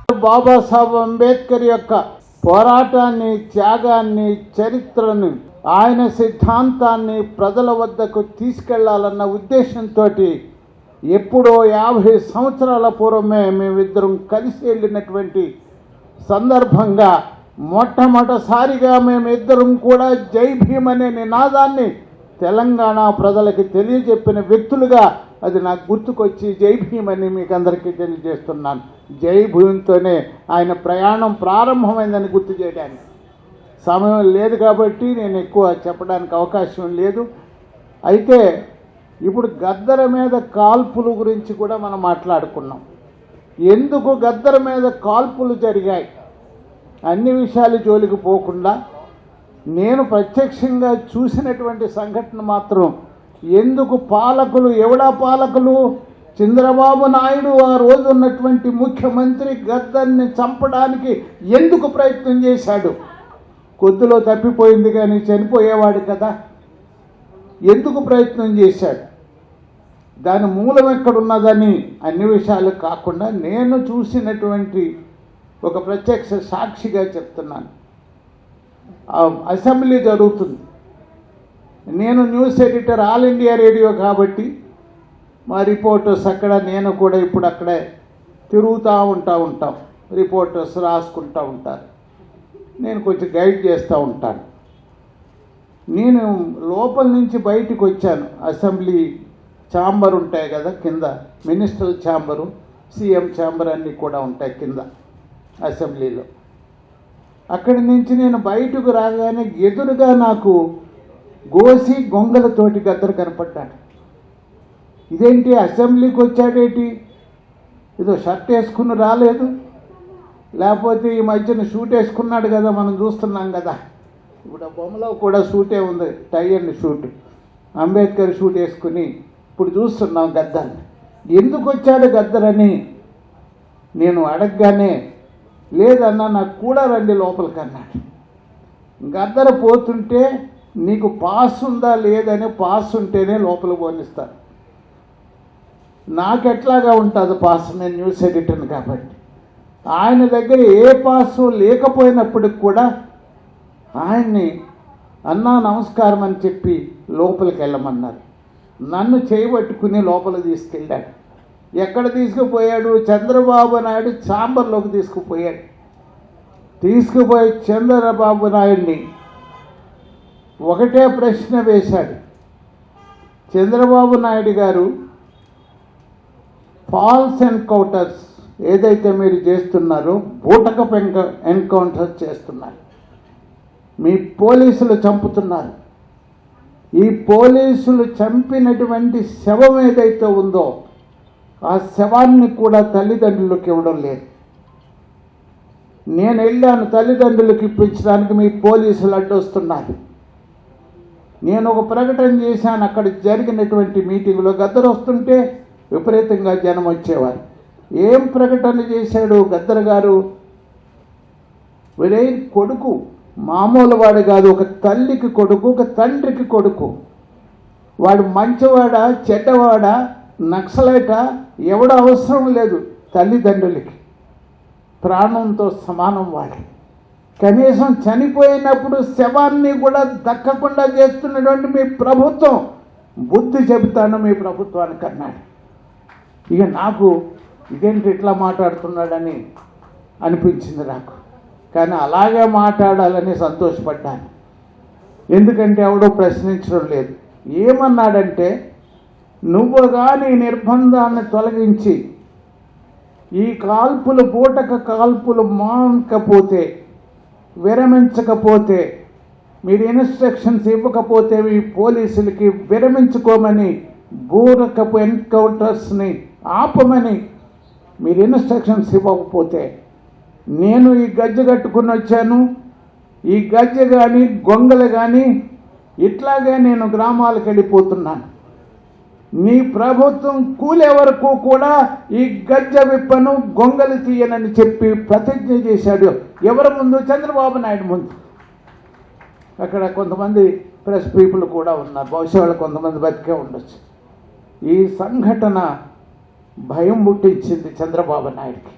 బాబాసాహెబ్ అంబేద్కర్ యొక్క పోరాటాన్ని, త్యాగాన్ని, చరిత్రను, ఆయన సిద్ధాంతాన్ని ప్రజల వద్దకు తీసుకెళ్లాలన్న ఉద్దేశంతో ఎప్పుడో 50 సంవత్సరాల పూర్వమే మేమిద్దరం కలిసి వెళ్ళినటువంటి సందర్భంగా మొట్టమొదటిసారిగా మేమిద్దరం కూడా జై భీమ్ అనే నినాదాన్ని తెలంగాణ ప్రజలకి తెలియజెప్పిన వ్యక్తులుగా అది నాకు గుర్తుకొచ్చి జై భీమ్ అని మీకు అందరికీ తెలియజేస్తున్నాను. జై భీమ్తోనే ఆయన ప్రయాణం ప్రారంభమైందని గుర్తు చేయడానికి సమయం లేదు కాబట్టి నేను ఎక్కువ చెప్పడానికి అవకాశం లేదు. అయితే ఇప్పుడు గద్దర్ మీద కాల్పుల గురించి కూడా మనం మాట్లాడుకున్నాం. ఎందుకు గద్దర్ మీద కాల్పులు జరిగాయి అన్ని విషయాలు జోలికి పోకుండా నేను ప్రత్యక్షంగా చూసినటువంటి సంఘటన మాత్రం, ఎందుకు పాలకులు, ఎవడా పాలకులు, చంద్రబాబు నాయుడు ఆ రోజు ఉన్నటువంటి ముఖ్యమంత్రి గద్దర్ని చంపడానికి ఎందుకు ప్రయత్నం చేశాడు? కొద్దిలో తప్పిపోయింది కానీ చనిపోయేవాడు కదా. ఎందుకు ప్రయత్నం చేశాడు? దాని మూలం ఎక్కడున్నదని అన్ని విషయాలు కాకుండా నేను చూసినటువంటి ఒక ప్రత్యక్ష సాక్షిగా చెప్తున్నాను. అసెంబ్లీ జరుగుతుంది. నేను news editor all India radio కాబట్టి మా రిపోర్టర్స్ అక్కడ, నేను కూడా ఇప్పుడు అక్కడే తిరుగుతూ ఉంటాం. రిపోర్టర్స్ రాసుకుంటూ ఉంటారు, నేను కొంచెం గైడ్ చేస్తూ ఉంటాను. నేను లోపల నుంచి బయటకు వచ్చాను. అసెంబ్లీ ఛాంబర్ ఉంటాయి కదా కింద, మినిస్టర్ ఛాంబరు, సీఎం ఛాంబర్ అన్నీ కూడా ఉంటాయి కింద అసెంబ్లీలో. అక్కడి నుంచి నేను బయటకు రాగానే ఎదురుగా నాకు గోసి గొంగలతోటి గద్దరు కనపడ్డాడు. ఇదేంటి అసెంబ్లీకి వచ్చాడేంటి? ఏదో షర్ట్ వేసుకుని రాలేదు, లేకపోతే ఈ మధ్యన షూట్ వేసుకున్నాడు కదా, మనం చూస్తున్నాం కదా. ఇప్పుడు ఆ బొమ్మలో కూడా షూటే ఉంది, tie and suit, Ambedkar suit వేసుకుని ఇప్పుడు చూస్తున్నాం గద్దర్ని. ఎందుకు వచ్చాడు గద్దరని నేను అడగగానే, లేదన్నా నాకు కూడా రండి లోపలికి అన్నాడు. గద్దర పోతుంటే నీకు పాస్ ఉందా లేదని, పాస్ ఉంటేనే లోపలికి పోనిస్తారు. నాకెట్లాగా ఉంటుంది పాస్? నేను న్యూస్ ఎడిటర్ని కాబట్టి. ఆయన దగ్గర ఏ పాసు లేకపోయినప్పటికి కూడా ఆయన్ని అన్నా నమస్కారం అని చెప్పి లోపలికి వెళ్ళమన్నారు. నన్ను చేయబట్టుకుని లోపలికి తీసుకెళ్ళాడు. ఎక్కడ తీసుకుపోయాడు? చంద్రబాబు నాయుడు ఛాంబర్లోకి తీసుకుపోయాడు. తీసుకుపోయి చంద్రబాబు నాయుడిని ఒకటే ప్రశ్న వేశాడు. చంద్రబాబు నాయుడు గారు, ఫాల్స్ ఎన్కౌంటర్స్ ఏదైతే మీరు చేస్తున్నారో, బూటకపు ఎన్కౌంటర్స్ చేస్తున్నారు, మీ పోలీసులు చంపుతున్నారు. ఈ పోలీసులు చంపినటువంటి శవం ఏదైతే ఉందో ఆ శవాన్ని కూడా తల్లిదండ్రులకు ఇవ్వడం లేదు. నేను వెళ్ళాను తల్లిదండ్రులకు ఇప్పించడానికి, మీ పోలీసులు అడ్డొస్తున్నారు. నేను ఒక ప్రకటన చేశాను అక్కడ జరిగినటువంటి మీటింగ్లో. గద్దర్ వస్తుంటే విపరీతంగా జనం వచ్చేవారు. ఏం ప్రకటన చేశాడు గద్దర్ గారు? వీడే కొడుకు మామూలు వాడు కాదు, ఒక తల్లికి కొడుకు, ఒక తండ్రికి కొడుకు. వాడు మంచివాడా చెడ్డవాడా నక్సలైటా ఎవడ అవసరం లేదు, తల్లిదండ్రులకి ప్రాణంతో సమానం. వాడు కనీసం చనిపోయినప్పుడు శవాన్ని కూడా దక్కకుండా చేస్తున్నటువంటి మీ ప్రభుత్వం, బుద్ధి చెబుతాను మీ ప్రభుత్వానికి అన్నాడు. ఇక నాకు ఇదేంటి ఇట్లా మాట్లాడుతున్నాడని అనిపించింది నాకు. కానీ అలాగే మాట్లాడాలని సంతోషపడ్డాను, ఎందుకంటే ఎవడో ప్రశ్నించడం లేదు. ఏమన్నాడంటే, నువ్వు కానీ నిర్బంధాన్ని తొలగించి ఈ కాల్పులు, బూటక కాల్పులు మానకపోతే, విరమించకపోతే, మీరు ఇన్స్ట్రక్షన్స్ ఇవ్వకపోతే ఈ పోలీసులకి విరమించుకోమని, బూటకపు ఎన్కౌంటర్స్ని ఆపమని మీరు ఇన్స్ట్రక్షన్స్ ఇవ్వకపోతే నేను ఈ గజ్జె కట్టుకుని వచ్చాను. ఈ గజ్జె కానీ గొంగలు కానీ ఇట్లాగే నేను గ్రామాలకు వెళ్ళిపోతున్నాను. నీ ప్రభుత్వం కూలే వరకు కూడా ఈ గజ్జె విప్పను, గొంగలు తీయనని చెప్పి ప్రతిజ్ఞ చేశాడు. ఎవరి ముందు? చంద్రబాబు నాయుడు ముందు. అక్కడ కొంతమంది ప్రెస్ పీపుల్ కూడా ఉన్నారు, బహుశా వాళ్ళు కొంతమంది బతికే ఉండొచ్చు. ఈ సంఘటన భయం పుట్టించింది చంద్రబాబు నాయుడికి.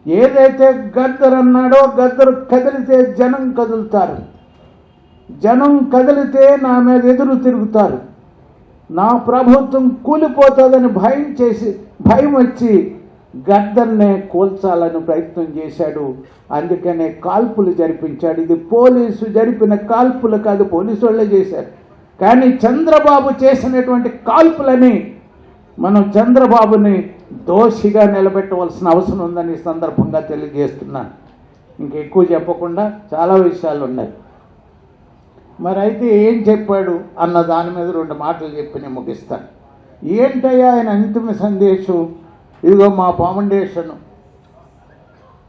ఏదైతే గద్దర్ అన్నాడో, గద్దర్ కదిలితే జనం కదులుతారు, జనం కదిలితే నా మీద ఎదురు తిరుగుతారు, నా ప్రభుత్వం కూలిపోతుందని భయం వచ్చి గద్దర్నే కూల్చాలని ప్రయత్నం చేశాడు. అందుకనే కాల్పులు జరిపించాడు. ఇది పోలీసు జరిపిన కాల్పులు కాదు, పోలీసు వాళ్ళే చేశారు. కానీ చంద్రబాబు చేసినటువంటి కాల్పులని మనం చంద్రబాబుని దోషిగా నిలబెట్టవలసిన అవసరం ఉందని ఈ సందర్భంగా తెలియజేస్తున్నాను. ఇంకెక్కువ చెప్పకుండా చాలా విషయాలు ఉన్నాయి. మరి అయితే ఏం చెప్పాడు అన్న దాని మీద 2 మాటలు చెప్పి నేను ముగిస్తాను. ఏంటయ్యా ఆయన అంతిమ సందేశం? ఇదిగో మా ఫౌండేషను,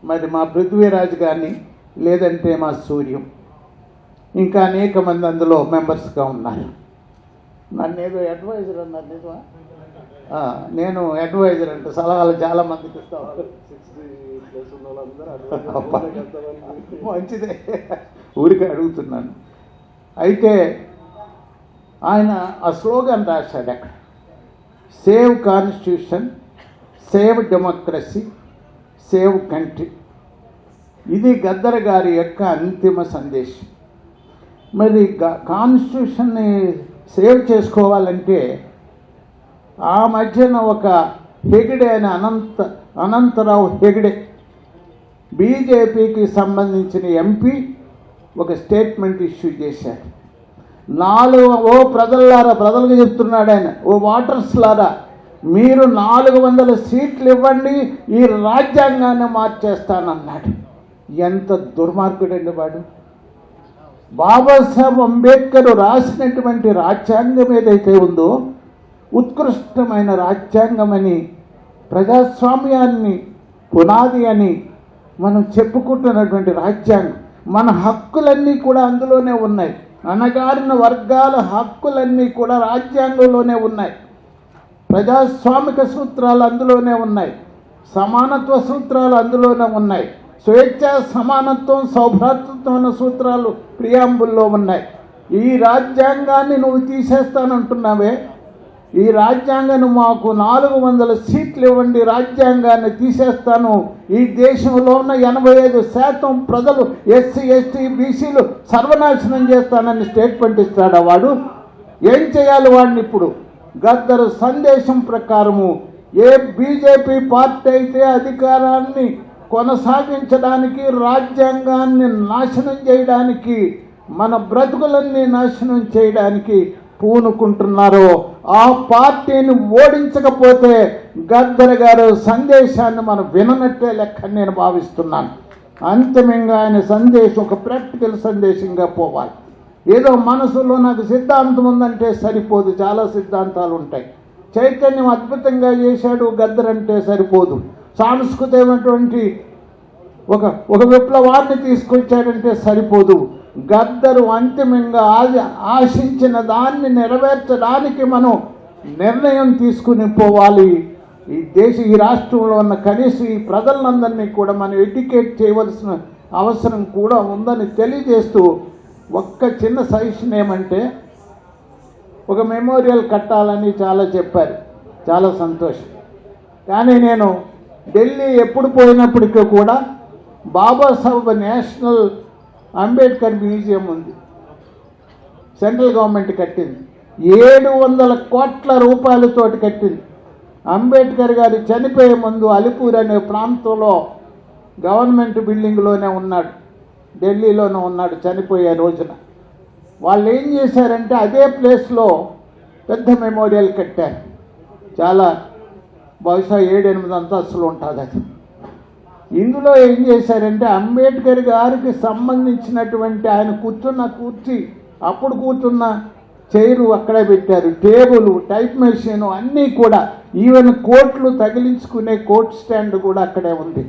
మరి మా పృథ్వీరాజ్ కానీ, లేదంటే మా సూర్యం, ఇంకా అనేక మంది అందులో మెంబర్స్గా ఉన్నారు. నన్ను ఏదో అడ్వైజర్ అన్నారు, నిజమా? నేను అడ్వైజర్ అంటే సలహాలు చాలా మందికి ఇస్తాను. మంచిదే, ఊరికే అడుగుతున్నాను. అయితే ఆయన ఆ స్లోగన్ రాశాడు అక్కడ, save constitution, save democracy, save country. ఇది గద్దర్ గారి యొక్క అంతిమ సందేశం. మరి కాన్స్టిట్యూషన్ని సేవ్ చేసుకోవాలంటే ఆ మధ్యన ఒక హెగ్డే అని అనంతరావు హెగ్డే, బీజేపీకి సంబంధించిన ఎంపీ, ఒక స్టేట్మెంట్ ఇష్యూ చేశాడు. ప్రజలకు చెప్తున్నాడు ఆయన, ఓ వాటర్స్ లారా, మీరు 400 సీట్లు ఇవ్వండి, ఈ రాజ్యాంగాన్ని మార్చేస్తానన్నాడు. ఎంత దుర్మార్గుడండి వాడు! బాబాసాహెబ్ అంబేద్కర్ రాసినటువంటి రాజ్యాంగం ఏదైతే ఉందో, ఉత్కృష్టమైన రాజ్యాంగమని, ప్రజాస్వామ్యాన్ని పునాది అని మనం చెప్పుకుంటున్నటువంటి రాజ్యాంగం, మన హక్కులన్నీ కూడా అందులోనే ఉన్నాయి. అణగారిన వర్గాల హక్కులన్నీ కూడా రాజ్యాంగంలోనే ఉన్నాయి. ప్రజాస్వామిక సూత్రాలు అందులోనే ఉన్నాయి, సమానత్వ సూత్రాలు అందులోనే ఉన్నాయి, స్వేచ్ఛ, సమానత్వం, సౌభ్రాతృత్వం అన్న సూత్రాలు ప్రియాంబుల్లో ఉన్నాయి. ఈ రాజ్యాంగాన్ని నువ్వు తీసేస్తానంటున్నావే, ఈ రాజ్యాంగాన్ని మాకు 400 సీట్లు ఇవ్వండి, రాజ్యాంగాన్ని తీసేస్తాను, ఈ దేశంలో ఉన్న 85% ప్రజలు ఎస్సీ, ఎస్టీ, బీసీలు సర్వనాశనం చేస్తానని స్టేట్మెంట్ ఇస్తాడా వాడు? ఏం చేయాలి వాడిని? ఇప్పుడు గద్దర్ సందేశం ప్రకారము ఏ బీజేపీ పార్టీ అయితే అధికారాన్ని కొనసాగించడానికి, రాజ్యాంగాన్ని నాశనం చేయడానికి, మన బ్రతుకులన్నీ నాశనం చేయడానికి పూనుకుంటున్నారో ఆ పార్టీని ఓడించకపోతే గద్దర్ గారు సందేశాన్ని మనం విననట్టే లెక్కని నేను భావిస్తున్నాను. అంతిమంగా ఆయన సందేశం ఒక ప్రాక్టికల్ సందేశంగా పోవాలి. ఏదో మనసులో నాకు సిద్ధాంతం ఉందంటే సరిపోదు, చాలా సిద్ధాంతాలు ఉంటాయి. చైతన్యం అద్భుతంగా చేశాడు గద్దర్ అంటే సరిపోదు. సాంస్కృతికమైనటువంటి ఒక విప్లవాన్ని తీసుకొచ్చాడంటే సరిపోదు. గద్దరు అంతిమంగా ఆశించిన దాన్ని నెరవేర్చడానికి మనం నిర్ణయం తీసుకుని పోవాలి. ఈ రాష్ట్రంలో ఉన్న కనీసం ఈ ప్రజలందరినీ కూడా మనం ఎడ్యుకేట్ చేయవలసిన అవసరం కూడా ఉందని తెలియజేస్తూ, ఒక్క చిన్న సజెషన్ ఏమంటే, ఒక మెమోరియల్ కట్టాలని చాలా చెప్పారు, చాలా సంతోషం. కానీ నేను ఢిల్లీ ఎప్పుడు పోయినప్పటికీ కూడా బాబాసాహెబ్ నేషనల్ అంబేద్కర్ మ్యూజియం ఉంది, సెంట్రల్ గవర్నమెంట్ కట్టింది, 700 కోట్ల రూపాయలతోటి కట్టింది. అంబేద్కర్ గారు చనిపోయే ముందు అలిపూర్ అనే ప్రాంతంలో గవర్నమెంట్ బిల్డింగ్లోనే ఉన్నాడు, ఢిల్లీలోనే ఉన్నాడు చనిపోయే రోజున. వాళ్ళు ఏం చేశారంటే అదే ప్లేస్లో పెద్ద మెమోరియల్ కట్టారు. చాలా బహుశా 7-8 అంతస్తులు ఉంటుంది అది. ఇందులో ఏం చేశారంటే అంబేద్కర్ గారికి సంబంధించినటువంటి ఆయన కూర్చున్న కుర్చీ, అప్పుడు కూర్చున్న చైరు అక్కడే పెట్టారు, టేబుల్, టైప్ మెషిన్ అన్నీ కూడా, ఈవెన్ కోట్లు తగిలించుకునే కోట్ స్టాండ్ కూడా అక్కడే ఉంది.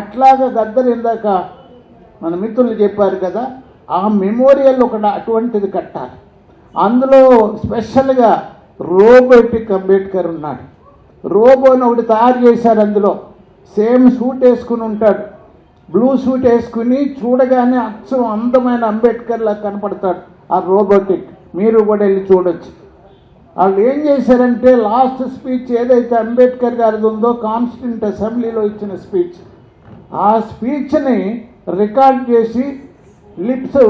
అట్లాగా గద్దర్ ఇందాక మన మిత్రులు చెప్పారు కదా, ఆ మెమోరియల్ అటువంటిది కట్టాలి. అందులో స్పెషల్గా రోబోటిక్ అంబేద్కర్ ఉన్నాడు. రోబోని ఒకటి తయారు చేశారు. అందులో సేమ్ సూట్ వేసుకుని ఉంటాడు, బ్లూ సూట్ వేసుకుని చూడగానే అచ్చం అందమైన అంబేద్కర్లా కనపడతాడు ఆ రోబోటిక్. మీరు కూడా వెళ్ళి చూడొచ్చు. వాళ్ళు ఏం చేశారంటే లాస్ట్ స్పీచ్ ఏదైతే అంబేద్కర్ గారిది ఉందో, కాన్స్టిట్యూంట్ అసెంబ్లీలో ఇచ్చిన స్పీచ్, ఆ స్పీచ్ని రికార్డ్ చేసి లిప్స్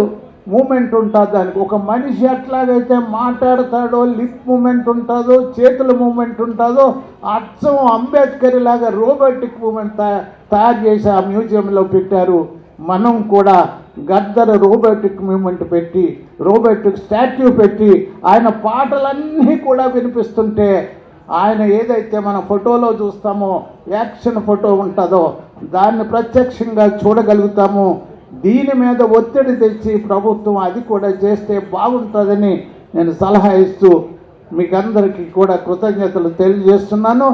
మూమెంట్ ఉంటుంది దానికి. ఒక మనిషి ఎట్లాగైతే మాట్లాడతాడో, లిప్ మూమెంట్ ఉంటుందో, చేతుల మూమెంట్ ఉంటుందో, అచ్చం అంబేద్కర్ లాగా రోబోటిక్ మూమెంట్ తయారు చేసి ఆ మ్యూజియంలో పెట్టారు. మనం కూడా గద్దర్ రోబోటిక్ మూమెంట్ పెట్టి, రోబోటిక్ స్టాట్యూ పెట్టి, ఆయన పాటలన్నీ కూడా వినిపిస్తుంటే, ఆయన ఏదైతే మన ఫోటోలో చూస్తామో యాక్షన్ ఫోటో ఉంటుందో దాన్ని ప్రత్యక్షంగా చూడగలుగుతాము. దీని మీద ఒత్తిడి తెచ్చి ప్రభుత్వం అది కూడా చేస్తే బాగుంటుందని నేను సలహా ఇస్తూ మీకందరికీ కూడా కృతజ్ఞతలు తెలియజేస్తున్నాను.